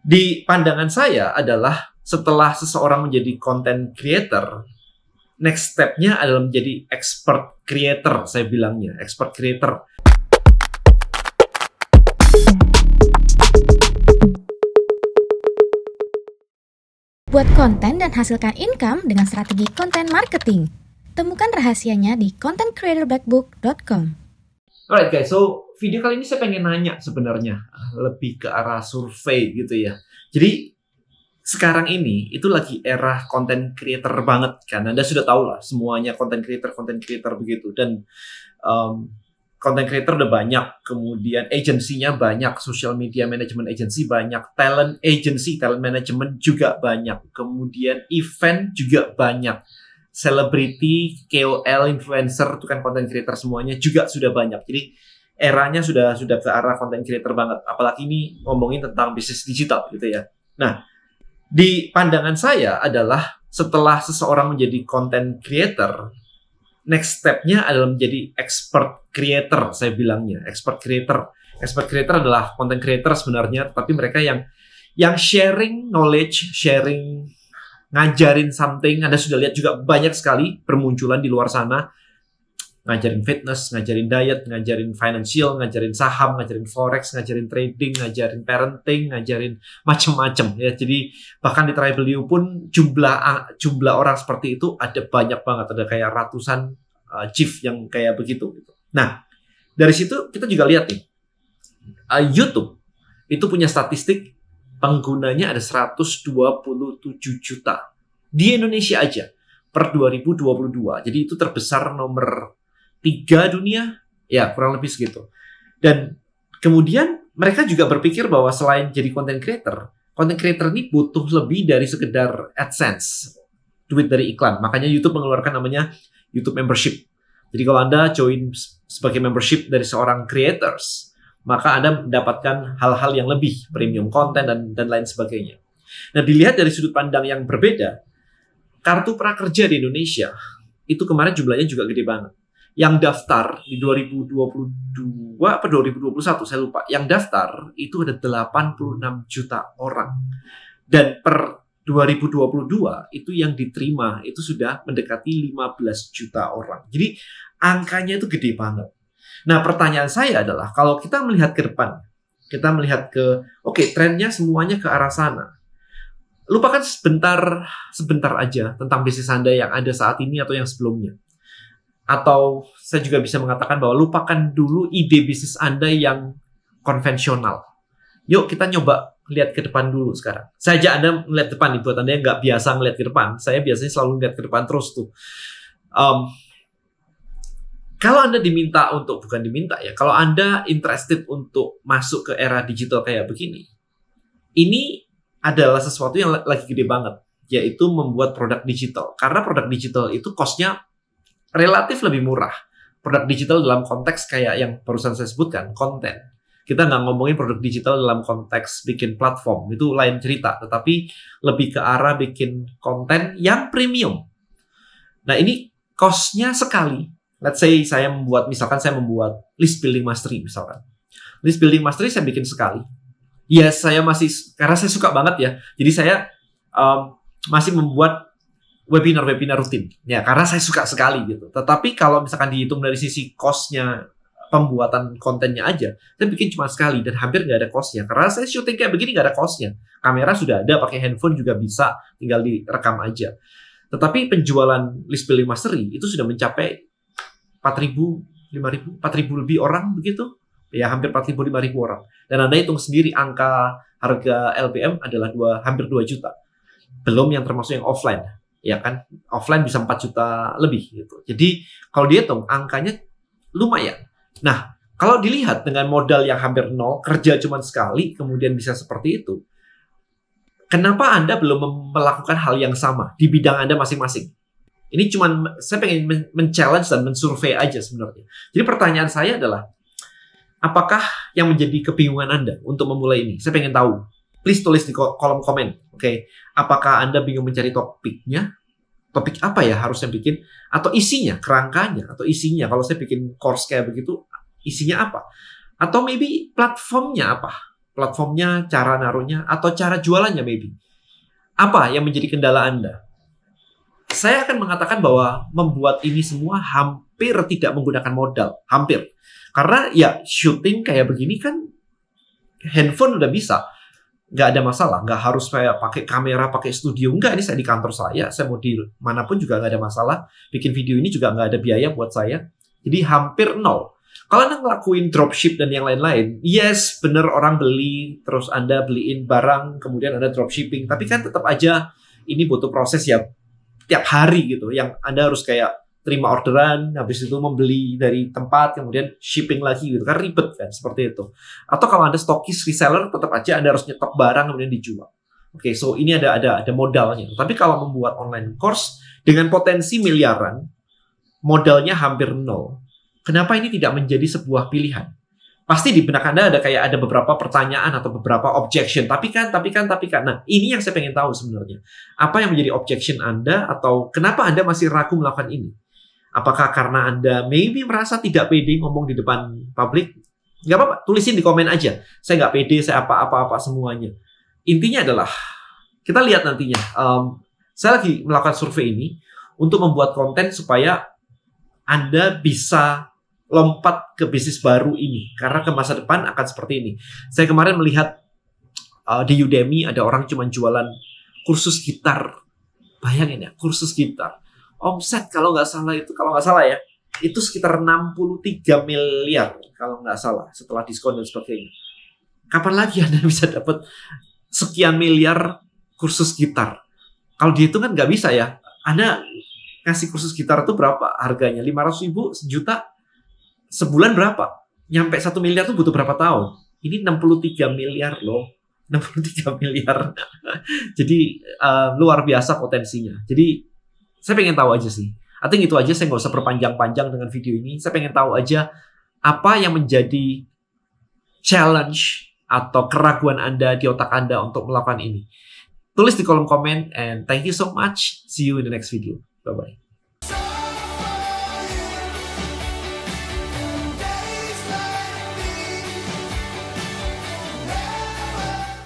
Di pandangan saya adalah setelah seseorang menjadi content creator, next step-nya adalah menjadi expert creator, saya bilangnya, expert creator. Buat konten dan hasilkan income dengan strategi konten marketing. Temukan rahasianya di contentcreatorblackbook.com. Alright guys, so video kali ini saya pengen nanya sebenarnya lebih ke arah survei gitu ya. Jadi sekarang ini itu lagi era content creator banget kan. Anda sudah tahu lah semuanya content creator begitu. Dan content creator udah banyak, kemudian agensinya banyak, social media management agency banyak, talent agency, talent management juga banyak, kemudian event juga banyak, celebrity, KOL, influencer, itu kan content creator semuanya juga sudah banyak. Jadi eranya sudah ke arah content creator banget. Apalagi ini ngomongin tentang bisnis digital gitu ya. Nah, di pandangan saya adalah setelah seseorang menjadi content creator, next step-nya adalah menjadi expert creator, saya bilangnya, expert creator. Expert creator adalah content creator sebenarnya, tapi mereka yang sharing knowledge, sharing, ngajarin something. Anda sudah lihat juga banyak sekali bermunculan di luar sana. Ngajarin fitness, ngajarin diet, ngajarin financial, ngajarin saham, ngajarin forex, ngajarin trading, ngajarin parenting, ngajarin macam-macam ya. Jadi bahkan di Tribal pun jumlah orang seperti itu ada banyak banget, ada kayak ratusan chief yang kayak begitu gitu. Nah, dari situ kita juga lihat nih, YouTube itu punya statistik penggunanya ada 127 juta di Indonesia aja per 2022. Jadi itu terbesar nomor 3 dunia, ya kurang lebih segitu. Dan kemudian mereka juga berpikir bahwa selain jadi content creator ini butuh lebih dari sekedar AdSense, duit dari iklan. Makanya YouTube mengeluarkan namanya YouTube Membership. Jadi kalau Anda join sebagai membership dari seorang creators, maka Anda mendapatkan hal-hal yang lebih, premium content dan lain sebagainya. Nah, dilihat dari sudut pandang yang berbeda, kartu prakerja di Indonesia itu kemarin jumlahnya juga gede banget. Yang daftar di 2022 atau 2021, saya lupa. Yang daftar itu ada 86 juta orang. Dan per 2022 itu yang diterima itu sudah mendekati 15 juta orang. Jadi angkanya itu gede banget. Nah, pertanyaan saya adalah kalau kita melihat ke depan, kita melihat ke trennya semuanya ke arah sana. Lupakan sebentar aja tentang bisnis Anda yang ada saat ini atau yang sebelumnya. Atau saya juga bisa mengatakan bahwa lupakan dulu ide bisnis Anda yang konvensional. Yuk kita nyoba lihat ke depan dulu sekarang. Saya ajak Anda melihat depan nih, buat Anda yang nggak biasa ngeliat ke depan. Saya biasanya selalu lihat ke depan terus tuh. Kalau Anda kalau Anda interested untuk masuk ke era digital kayak begini, ini adalah sesuatu yang lagi gede banget, yaitu membuat produk digital. Karena produk digital itu cost-nya relatif lebih murah. Produk digital dalam konteks kayak yang barusan saya sebutkan, konten. Kita nggak ngomongin produk digital dalam konteks bikin platform, itu lain cerita. Tetapi lebih ke arah bikin konten yang premium. Nah, ini cost-nya sekali. Let's say saya membuat list building mastery misalkan. List building mastery saya bikin sekali. Ya, karena saya suka banget ya. Jadi saya masih membuat webinar rutin. Ya, karena saya suka sekali gitu. Tetapi kalau misalkan dihitung dari sisi cost-nya pembuatan kontennya aja, saya bikin cuma sekali dan hampir nggak ada cost-nya. Karena saya syuting kayak begini nggak ada cost-nya. Kamera sudah ada, pakai handphone juga bisa, tinggal direkam aja. Tetapi penjualan list building mastery itu sudah mencapai 4.000, 5.000, 4.000 lebih orang begitu. Ya, hampir 4.000, 5.000 orang. Dan Anda hitung sendiri angka harga LBM adalah hampir 2 juta. Belum yang termasuk yang offline. Ya kan? Offline bisa 4 juta lebih gitu. Jadi, kalau dihitung angkanya lumayan. Nah, kalau dilihat dengan modal yang hampir nol, kerja cuma sekali, kemudian bisa seperti itu, kenapa Anda belum melakukan hal yang sama di bidang Anda masing-masing? Ini saya pengen men-challenge dan men-survey aja sebenarnya. Jadi pertanyaan saya adalah, apakah yang menjadi kebingungan Anda untuk memulai ini? Saya pengen tahu. Please tulis di kolom komen. Oke. Apakah Anda bingung mencari topiknya? Topik apa ya harusnya bikin? Atau isinya, kerangkanya, atau isinya. Kalau saya bikin course kayak begitu, isinya apa? Atau maybe platformnya apa? platformnya, cara naruhnya, atau cara jualannya maybe. Apa yang menjadi kendala Anda? Saya akan mengatakan bahwa membuat ini semua hampir tidak menggunakan modal. Hampir. Karena ya syuting kayak begini kan handphone udah bisa. Nggak ada masalah. Nggak harus kayak pakai kamera, pakai studio. Nggak, ini saya di kantor saya mau di manapun juga nggak ada masalah. Bikin video ini juga nggak ada biaya buat saya. Jadi hampir nol. Kalau Anda ngelakuin dropship dan yang lain-lain, yes, bener orang beli, terus Anda beliin barang, kemudian Anda dropshipping. Tapi kan tetap aja ini butuh proses ya tiap hari gitu, yang Anda harus kayak terima orderan, habis itu membeli dari tempat, kemudian shipping lagi gitu, kan ribet kan, seperti itu. Atau kalau Anda stokis reseller, tetap aja Anda harus nyetok barang kemudian dijual. Oke, so ini ada modalnya. Tapi kalau membuat online course dengan potensi miliaran, modalnya hampir nol. Kenapa ini tidak menjadi sebuah pilihan? Pasti di benak Anda ada beberapa pertanyaan atau beberapa objection. Tapi kan. Nah, ini yang saya pengen tahu sebenarnya. Apa yang menjadi objection Anda atau kenapa Anda masih ragu melakukan ini? Apakah karena Anda maybe merasa tidak pede ngomong di depan publik? Nggak apa-apa, tulisin di komen aja. Saya nggak pede, saya apa-apa semuanya. Intinya adalah, kita lihat nantinya. Saya lagi melakukan survei ini untuk membuat konten supaya Anda bisa lompat ke bisnis baru ini, karena ke masa depan akan seperti ini. Saya kemarin melihat di Udemy ada orang cuma jualan kursus gitar. Bayangin ya, kursus gitar. Omset kalau nggak salah ya, itu sekitar 63 miliar kalau nggak salah setelah diskon dan sebagainya. Kapan lagi Anda bisa dapat sekian miliar kursus gitar? Kalau dihitung kan nggak bisa ya. Anda ngasih kursus gitar itu berapa harganya? 500.000, sejuta? Sebulan berapa? Nyampe 1 miliar tuh butuh berapa tahun? Ini 63 miliar loh. 63 miliar. Jadi luar biasa potensinya. Jadi saya pengen tahu aja sih. I think itu aja, saya nggak usah perpanjang-panjang dengan video ini. Saya pengen tahu aja apa yang menjadi challenge atau keraguan Anda di otak Anda untuk melakukan ini. Tulis di kolom komen, and thank you so much. See you in the next video. Bye-bye.